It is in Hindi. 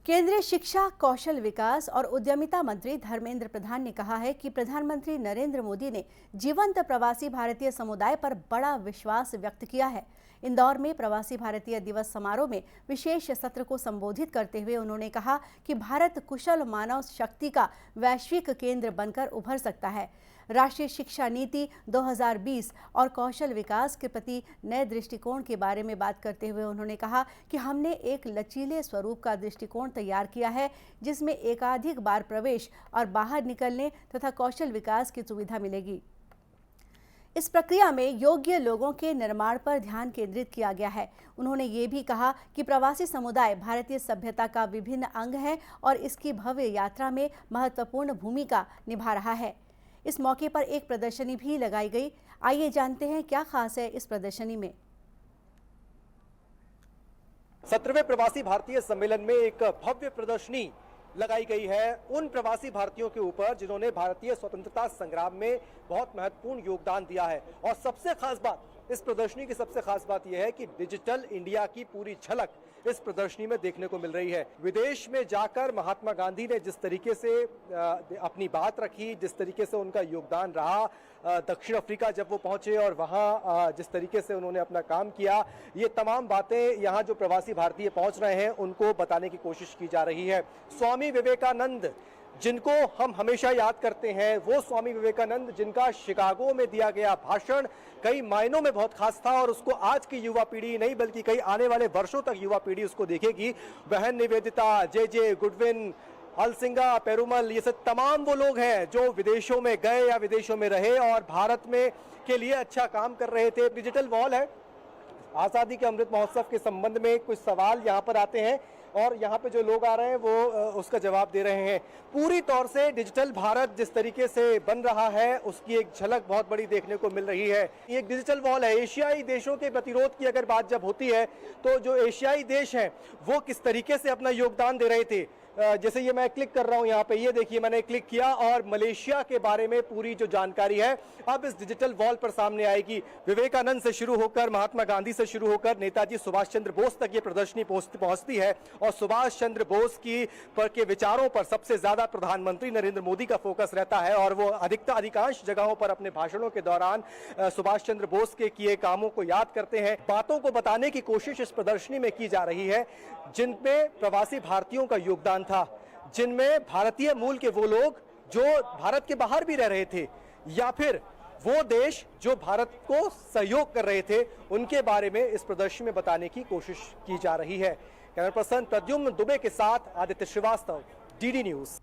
केंद्रीय शिक्षा, कौशल विकास और उद्यमिता मंत्री धर्मेंद्र प्रधान ने कहा है कि प्रधानमंत्री नरेंद्र मोदी ने जीवंत प्रवासी भारतीय समुदाय पर बड़ा विश्वास व्यक्त किया है। इंदौर में प्रवासी भारतीय दिवस समारोह में विशेष सत्र को संबोधित करते हुए उन्होंने कहा कि भारत कुशल मानव शक्ति का वैश्विक केंद्र बनकर उभर सकता है। राष्ट्रीय शिक्षा नीति 2020 और कौशल विकास के प्रति नए दृष्टिकोण के बारे में बात करते हुए उन्होंने कहा कि हमने एक लचीले स्वरूप का दृष्टिकोण तैयार किया है, जिसमें एकाधिक बार प्रवेश और बाहर निकलने तथा कौशल विकास की सुविधा मिलेगी। इस प्रक्रिया में योग्य लोगों के निर्माण पर ध्यान केंद्रित किया गया है। उन्होंने ये भी कहा कि प्रवासी समुदाय भारतीय सभ्यता का विभिन्न अंग है और इसकी भव्य यात्रा में महत्वपूर्ण भूमिका निभा रहा है। इस मौके पर एक प्रदर्शनी भी लगाई गई। आइए जानते हैं क्या खास है इस प्रदर्शनी में। 17वें प्रवासी भारतीय सम्मेलन में एक भव्य प्रदर्शनी लगाई गई है उन प्रवासी भारतीयों के ऊपर जिन्होंने भारतीय स्वतंत्रता संग्राम में बहुत महत्वपूर्ण योगदान दिया है। और सबसे खास बात, इस प्रदर्शनी की सबसे खास बात यह है कि डिजिटल इंडिया की पूरी झलक इस प्रदर्शनी में देखने को मिल रही है। विदेश में जाकर महात्मा गांधी ने जिस तरीके से अपनी बात रखी, जिस तरीके से उनका योगदान रहा, दक्षिण अफ्रीका जब वो पहुंचे और वहां जिस तरीके से उन्होंने अपना काम किया, ये तमाम बातें यहाँ जो प्रवासी भारतीय पहुंच रहे हैं उनको बताने की कोशिश की जा रही है। स्वामी विवेकानंद जिनको हम हमेशा याद करते हैं, वो स्वामी विवेकानंद जिनका शिकागो में दिया गया भाषण कई मायनों में बहुत खास था और उसको आज की युवा पीढ़ी नहीं बल्कि कई आने वाले वर्षों तक युवा पीढ़ी उसको देखेगी। बहन निवेदिता, जे गुडविन, अलसिंगा, पेरुमल, ये सब तमाम वो लोग हैं जो विदेशों में गए या विदेशों में रहे और भारत में के लिए अच्छा काम कर रहे थे। डिजिटल वॉल है। आज़ादी के अमृत महोत्सव के संबंध में कुछ सवाल यहाँ पर आते हैं और यहाँ पे जो लोग आ रहे हैं वो उसका जवाब दे रहे हैं। पूरी तौर से डिजिटल भारत जिस तरीके से बन रहा है उसकी एक झलक बहुत बड़ी देखने को मिल रही है। ये एक डिजिटल वॉल है। एशियाई देशों के प्रतिरोध की अगर बात जब होती है तो जो एशियाई देश हैं वो किस तरीके से अपना योगदान दे रहे थे, जैसे ये मैं क्लिक कर रहा हूं यहाँ पे, ये देखिए मैंने क्लिक किया और मलेशिया के बारे में पूरी जो जानकारी है अब इस डिजिटल वॉल पर सामने आएगी। विवेकानंद से शुरू होकर, महात्मा गांधी से शुरू होकर नेताजी सुभाष चंद्र बोस तक ये प्रदर्शनी पहुंचती है और सुभाष चंद्र बोस के विचारों पर सबसे ज्यादा प्रधानमंत्री नरेंद्र मोदी का फोकस रहता है और वो अधिकांश जगहों पर अपने भाषणों के दौरान सुभाष चंद्र बोस के किए कामों को याद करते हैं। बातों को बताने की कोशिश इस प्रदर्शनी में की जा रही है जिनमें प्रवासी भारतीयों का योगदान था, जिनमें भारतीय मूल के वो लोग जो भारत के बाहर भी रह रहे थे या फिर वो देश जो भारत को सहयोग कर रहे थे, उनके बारे में इस प्रदर्शनी में बताने की कोशिश की जा रही है। कैमरा पर्सन प्रद्युम्न दुबे के साथ आदित्य श्रीवास्तव, डीडी न्यूज।